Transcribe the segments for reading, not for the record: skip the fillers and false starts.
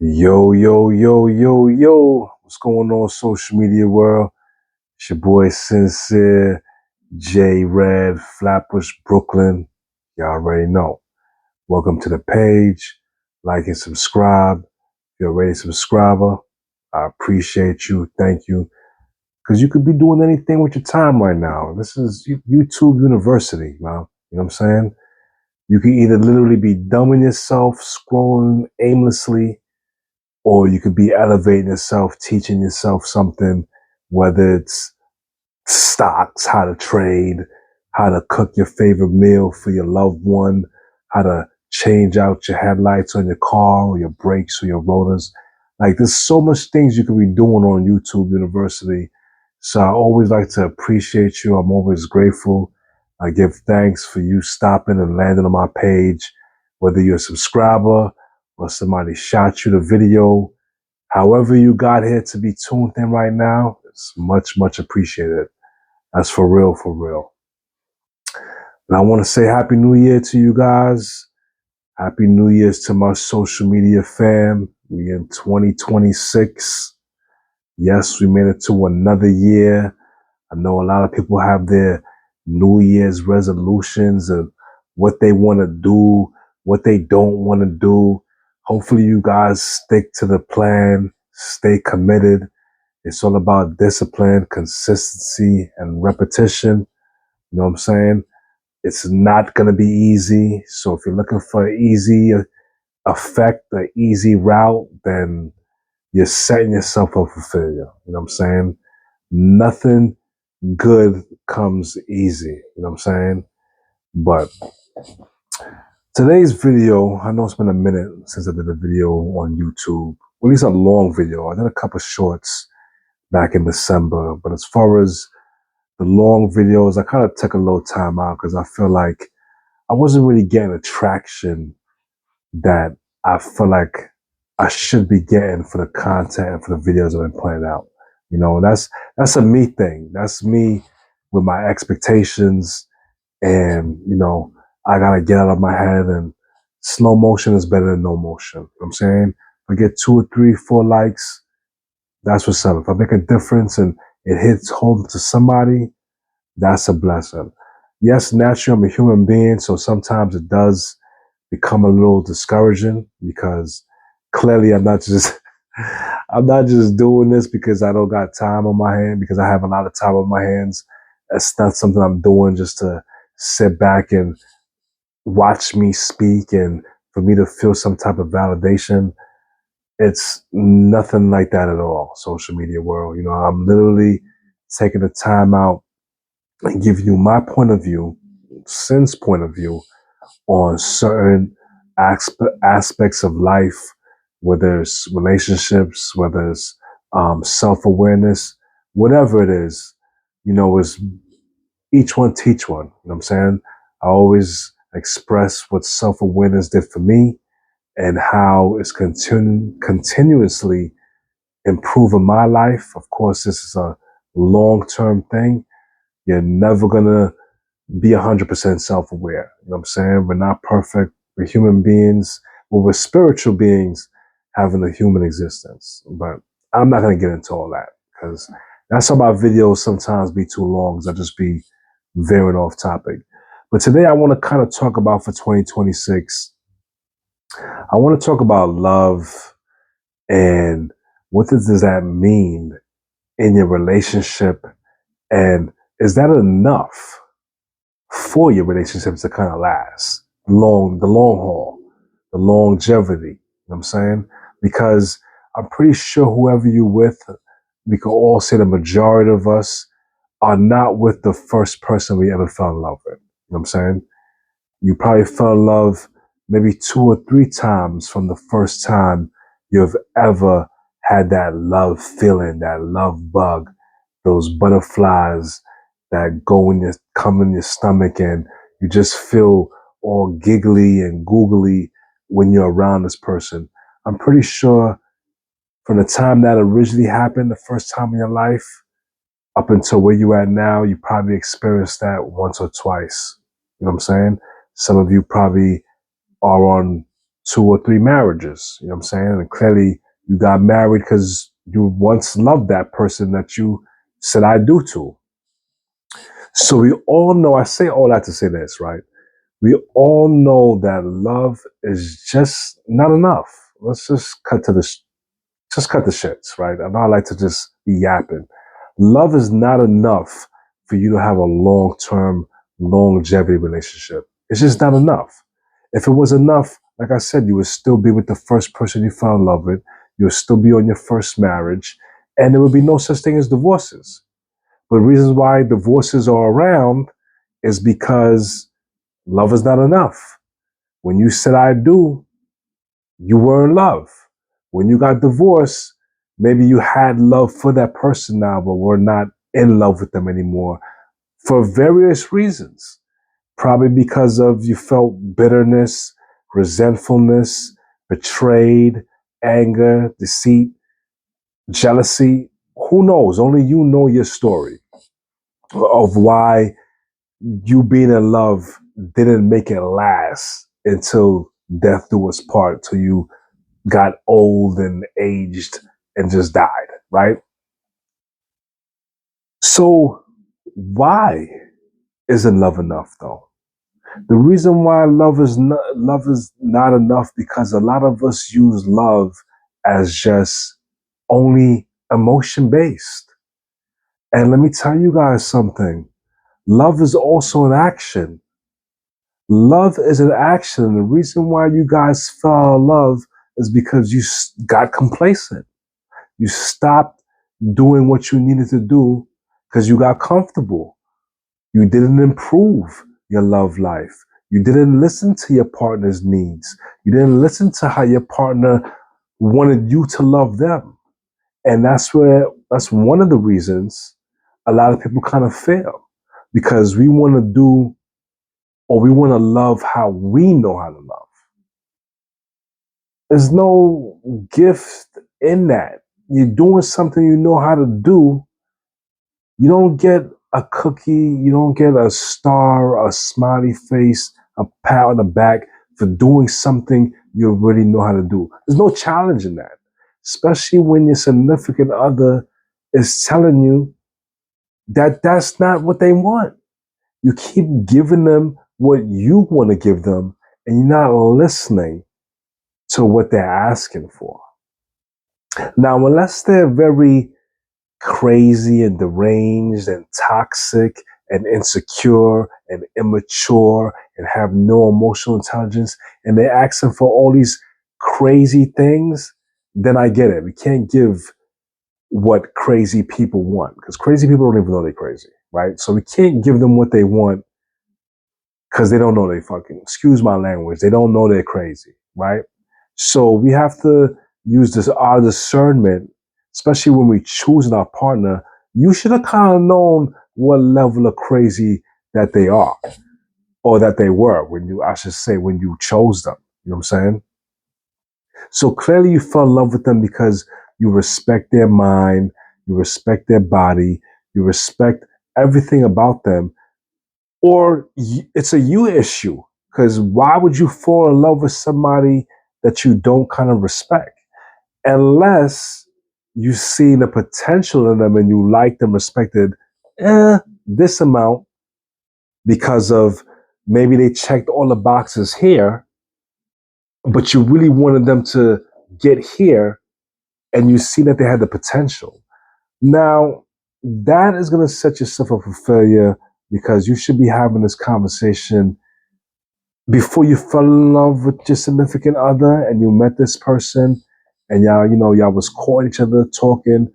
Yo, yo, yo, yo, yo. What's going on, social media world? It's your boy Sincere, J Red, Flatbush, Brooklyn. Y'all already know. Welcome to the page. Like and subscribe. If you're already a subscriber, I appreciate you. Thank you. Because you could be doing anything with your time right now. This is YouTube University, man. You know what I'm saying? You can either literally be dumbing yourself, scrolling aimlessly, or you could be elevating yourself, teaching yourself something, whether it's stocks, how to trade, how to cook your favorite meal for your loved one, how to change out your headlights on your car or your brakes or your rotors. Like there's so much things you could be doing on YouTube University. So I always like to appreciate you. I'm always grateful. I give thanks for you stopping and landing on my page, whether you're a subscriber or somebody shot you the video. However you got here to be tuned in right now, it's much, much appreciated. That's for real, for real. And I want to say Happy New Year to you guys. Happy New Year's to my social media fam. We in 2026. Yes, we made it to another year. I know a lot of people have their New Year's resolutions of what they want to do, what they don't want to do. Hopefully you guys stick to the plan, stay committed. It's all about discipline, consistency, and repetition. You know what I'm saying? It's not going to be easy. So if you're looking for an easy effect, an easy route, then you're setting yourself up for failure. You know what I'm saying? Nothing good comes easy. You know what I'm saying? But today's video, I know it's been a minute since I did a video on YouTube. Well, at least a long video. I did a couple shorts back in December. But as far as the long videos, I kind of took a little time out because I feel like I wasn't really getting the traction that I feel like I should be getting for the content and for the videos I've been putting out. You know, that's a me thing. That's me with my expectations, and I gotta get out of my head. And slow motion is better than no motion. You know what I'm saying, if I get 2 or 3, 4 likes, that's what's up. If I make a difference and it hits home to somebody, that's a blessing. Yes, naturally, I'm a human being, so sometimes it does become a little discouraging because clearly I'm not just doing this because I don't got time on my hand, because I have a lot of time on my hands. That's not something I'm doing just to sit back and watch me speak and for me to feel some type of validation. It's nothing like that at all, social media world. I'm literally taking the time out and giving you my point of view, Sin's point of view, on certain aspects of life, whether it's relationships, whether it's self-awareness, whatever it is, is each one teach one. You know what I'm saying? I always express what self-awareness did for me and how it's continuously improving my life. Of course, this is a long-term thing. You're never gonna be 100% self-aware. You know what I'm saying? We're not perfect. We're human beings. Well, we're spiritual beings having a human existence. But I'm not going to get into all that because that's how my videos sometimes be too long, because I just be veering off topic. But today I want to kind of talk about, for 2026, I want to talk about love and what does that mean in your relationship, and is that enough for your relationships to kind of last the long haul, the longevity. You know what I'm saying? Because I'm pretty sure whoever you're with, we can all say the majority of us are not with the first person we ever fell in love with. You know what I'm saying? You probably fell in love maybe 2 or 3 times from the first time you've ever had that love feeling, that love bug, those butterflies that come in your stomach, and you just feel all giggly and googly when you're around this person. I'm pretty sure from the time that originally happened, the first time in your life, up until where you at now, you probably experienced that once or twice. You know what I'm saying? Some of you probably are on 2 or 3 marriages. You know what I'm saying? And clearly you got married because you once loved that person that you said I do to. So we all know, I say all that to say this, right? We all know that love is just not enough. Let's just cut the shits, right? I know I like to just be yapping. Love is not enough for you to have a long-term, longevity relationship. It's just not enough. If it was enough, like I said, you would still be with the first person you fell in love with. You would still be on your first marriage, and there would be no such thing as divorces. But the reasons why divorces are around is because love is not enough. When you said I do, you were in love. When you got divorced, maybe you had love for that person now, but were not in love with them anymore for various reasons. Probably because of you felt bitterness, resentfulness, betrayed, anger, deceit, jealousy. Who knows? Only you know your story of why you being in love didn't make it last until death do us part, till you got old and aged and just died, right? So why isn't love enough though? The reason why love is not enough because a lot of us use love as just only emotion based. And let me tell you guys something. Love is also an action. Love is an action. The reason why you guys fell in love is because you got complacent. You stopped doing what you needed to do because you got comfortable. You didn't improve your love life. You didn't listen to your partner's needs. You didn't listen to how your partner wanted you to love them. And that's one of the reasons a lot of people kind of fail because we want to do or we want to love how we know how to love. There's no gift in that. You're doing something you know how to do. You don't get a cookie, you don't get a star, a smiley face, a pat on the back for doing something you already know how to do. There's no challenge in that, especially when your significant other is telling you that that's not what they want. You keep giving them what you want to give them, and you're not listening to what they're asking for. Now, unless they're very crazy and deranged and toxic and insecure and immature and have no emotional intelligence and they're asking for all these crazy things, then I get it. We can't give what crazy people want because crazy people don't even know they're crazy, right? So we can't give them what they want because they don't know they fucking, excuse my language, they don't know they're crazy, right? So we have to use this our discernment, especially when we choosing our partner. You should have kind of known what level of crazy that they are or that they were when you, I should say, when you chose them. You know what I'm saying? So clearly you fell in love with them because you respect their mind, you respect their body, you respect everything about them, or it's a you issue. Because why would you fall in love with somebody that you don't kind of respect? Unless you see the potential in them and you like them, respected this amount because of maybe they checked all the boxes here, but you really wanted them to get here and you see that they had the potential. Now, that is going to set yourself up for failure because you should be having this conversation before you fell in love with your significant other and you met this person and y'all was calling each other, talking.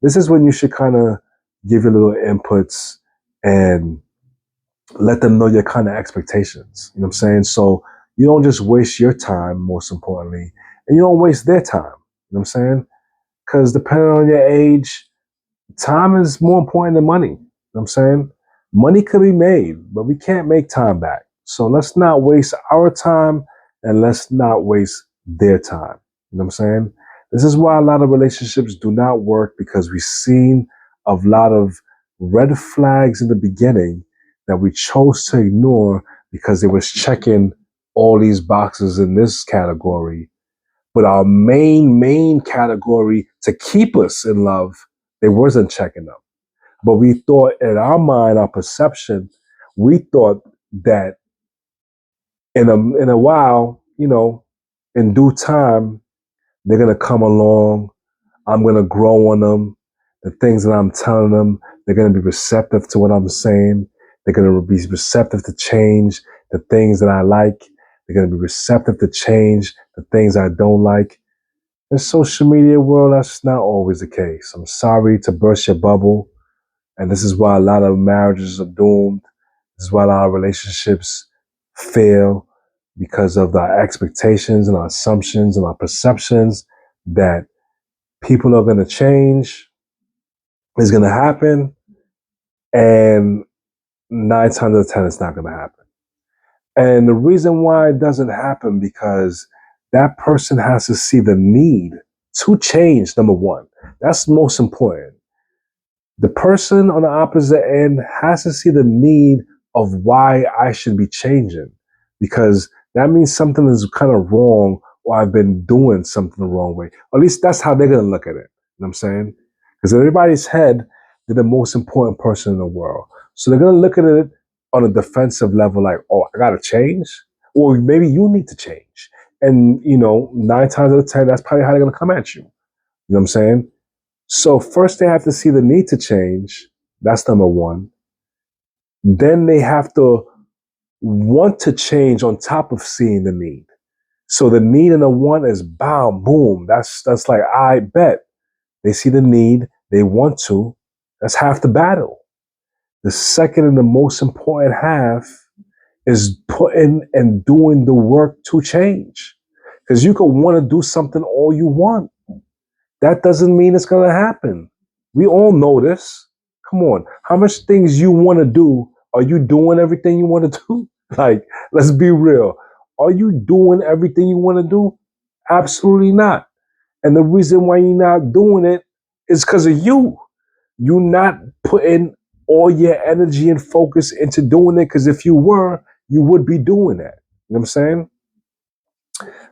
This is when you should kind of give your little inputs and let them know your kind of expectations. You know what I'm saying? So you don't just waste your time, most importantly, and you don't waste their time. You know what I'm saying? Because depending on your age, time is more important than money. You know what I'm saying? Money could be made, but we can't make time back. So let's not waste our time and let's not waste their time. You know what I'm saying? This is why a lot of relationships do not work because we've seen a lot of red flags in the beginning that we chose to ignore because they was checking all these boxes in this category, but our main category to keep us in love, they wasn't checking them. But we thought in our mind, our perception, we thought that in a while, in due time, they're gonna come along. I'm gonna grow on them. The things that I'm telling them, they're gonna be receptive to what I'm saying. They're gonna be receptive to change the things that I like. They're gonna be receptive to change the things I don't like. In social media world, that's not always the case. I'm sorry to burst your bubble. And this is why a lot of marriages are doomed. This is why a lot of relationships fail because of our expectations and our assumptions and our perceptions that people are going to change, is going to happen. And 9 times out of 10, it's not going to happen. And the reason why it doesn't happen because that person has to see the need to change, number one. That's most important. The person on the opposite end has to see the need of why I should be changing because that means something is kind of wrong or I've been doing something the wrong way. Or at least that's how they're going to look at it. You know what I'm saying? Because in everybody's head, they're the most important person in the world. So they're going to look at it on a defensive level like, oh, I got to change? Or maybe you need to change. And, 9 times out of 10, that's probably how they're going to come at you. You know what I'm saying? So first they have to see the need to change. That's number one. Then they have to want to change on top of seeing the need. So the need and the want is bam, boom. That's like, I bet. They see the need, they want to. That's half the battle. The second and the most important half is putting and doing the work to change. Because you could want to do something all you want. That doesn't mean it's going to happen. We all know this. Come on. How much things you want to do? Are you doing everything you want to do? Like, let's be real. Are you doing everything you want to do? Absolutely not. And the reason why you're not doing it is because of you. You're not putting all your energy and focus into doing it because if you were, you would be doing that. You know what I'm saying?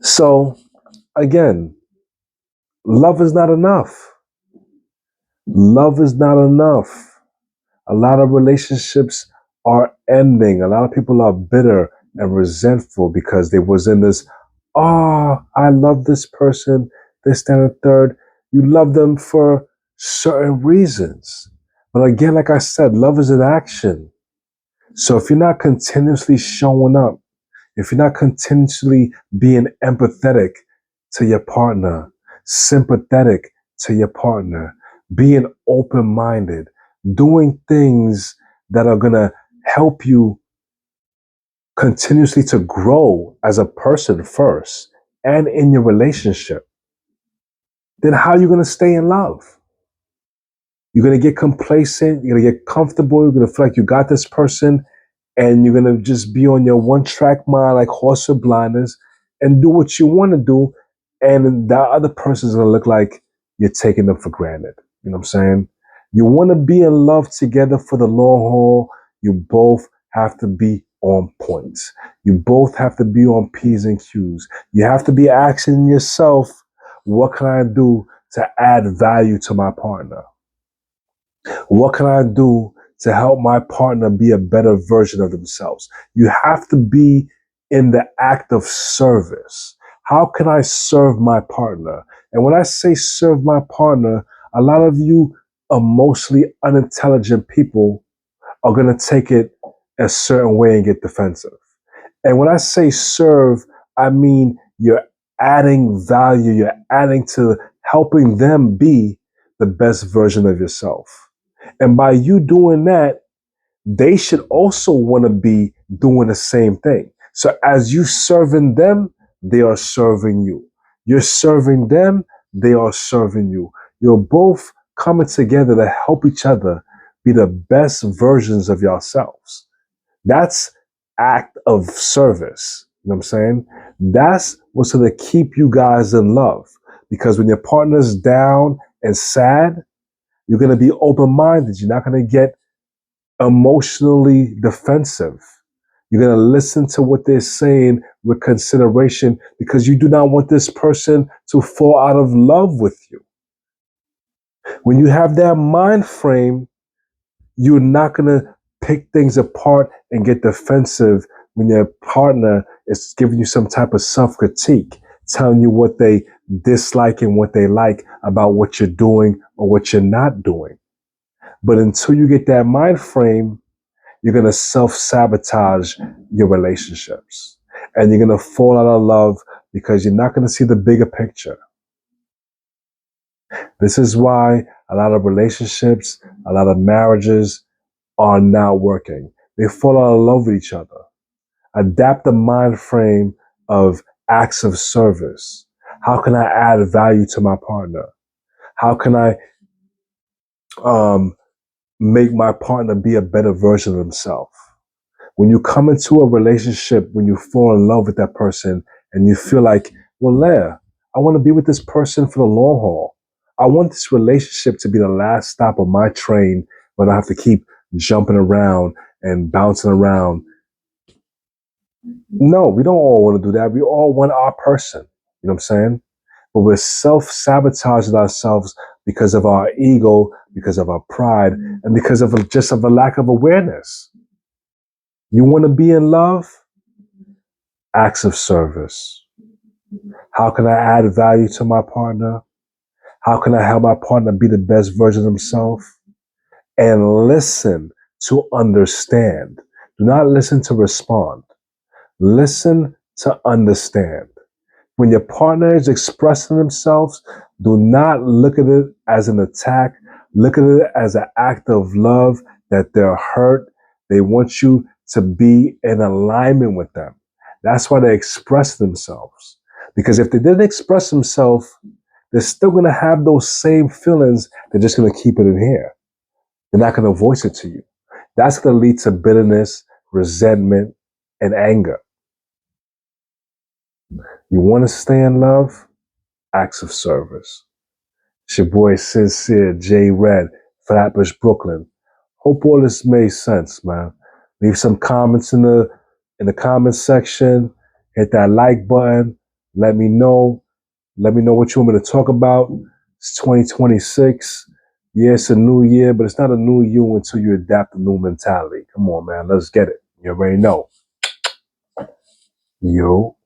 So, again, love is not enough. Love is not enough. A lot of relationships are ending. A lot of people are bitter and resentful because they was in this, oh, I love this person, this, that, and third. You love them for certain reasons. But again, like I said, love is an action. So if you're not continuously showing up, if you're not continuously being empathetic to your partner, sympathetic to your partner, being open minded, doing things that are going to help you continuously to grow as a person first and in your relationship, then how are you going to stay in love? You're going to get complacent, you're going to get comfortable, you're going to feel like you got this person, and you're going to just be on your one track mind like horse with blinders and do what you want to do. And the other person's going to look like you're taking them for granted. You know what I'm saying? You want to be in love together for the long haul. You both have to be on point. You both have to be on P's and Q's. You have to be asking yourself, what can I do to add value to my partner? What can I do to help my partner be a better version of themselves? You have to be in the act of service. How can I serve my partner? And when I say serve my partner, a lot of you emotionally unintelligent people are going to take it a certain way and get defensive. And when I say serve, I mean you're adding value, you're adding to helping them be the best version of yourself. And by you doing that, they should also want to be doing the same thing. So as you serving them, they are serving you. You're serving them, they are serving you. You're both coming together to help each other be the best versions of yourselves. That's act of service. You know what I'm saying? That's what's going to keep you guys in love. Because when your partner's down and sad, you're going to be open minded. You're not going to get emotionally defensive. You're going to listen to what they're saying with consideration because you do not want this person to fall out of love with you. When you have that mind frame, you're not going to pick things apart and get defensive when your partner is giving you some type of self critique, telling you what they dislike and what they like about what you're doing or what you're not doing. But until you get that mind frame, you're going to self sabotage your relationships and you're going to fall out of love because you're not going to see the bigger picture. This is why a lot of relationships, a lot of marriages are not working. They fall out of love with each other. Adapt the mind frame of acts of service. How can I add value to my partner? How can I make my partner be a better version of himself? When you come into a relationship, when you fall in love with that person and you feel like, well, Leah, I want to be with this person for the long haul. I want this relationship to be the last stop of my train, but I have to keep jumping around and bouncing around. No, we don't all want to do that. We all want our person. You know what I'm saying? But we're self-sabotaging ourselves because of our ego, because of our pride, and because of a lack of awareness. You want to be in love? Acts of service. How can I add value to my partner? How can I help my partner be the best version of himself? And listen to understand. Do not listen to respond. Listen to understand. When your partner is expressing themselves, do not look at it as an attack. Look at it as an act of love that they're hurt. They want you to be in alignment with them. That's why they express themselves. Because if they didn't express themselves, they're still going to have those same feelings. They're just going to keep it in here. They're not going to voice it to you. That's going to lead to bitterness, resentment, and anger. You want to stay in love? Acts of service. It's your boy Sincere J Red, Flatbush, Brooklyn. Hope all this made sense, man. Leave some comments in the comment section. Hit that like button. Let me know. Let me know what you want me to talk about. It's 2026. Yeah, it's a new year, but it's not a new you until you adapt a new mentality. Come on, man. Let's get it. You already know. Yo.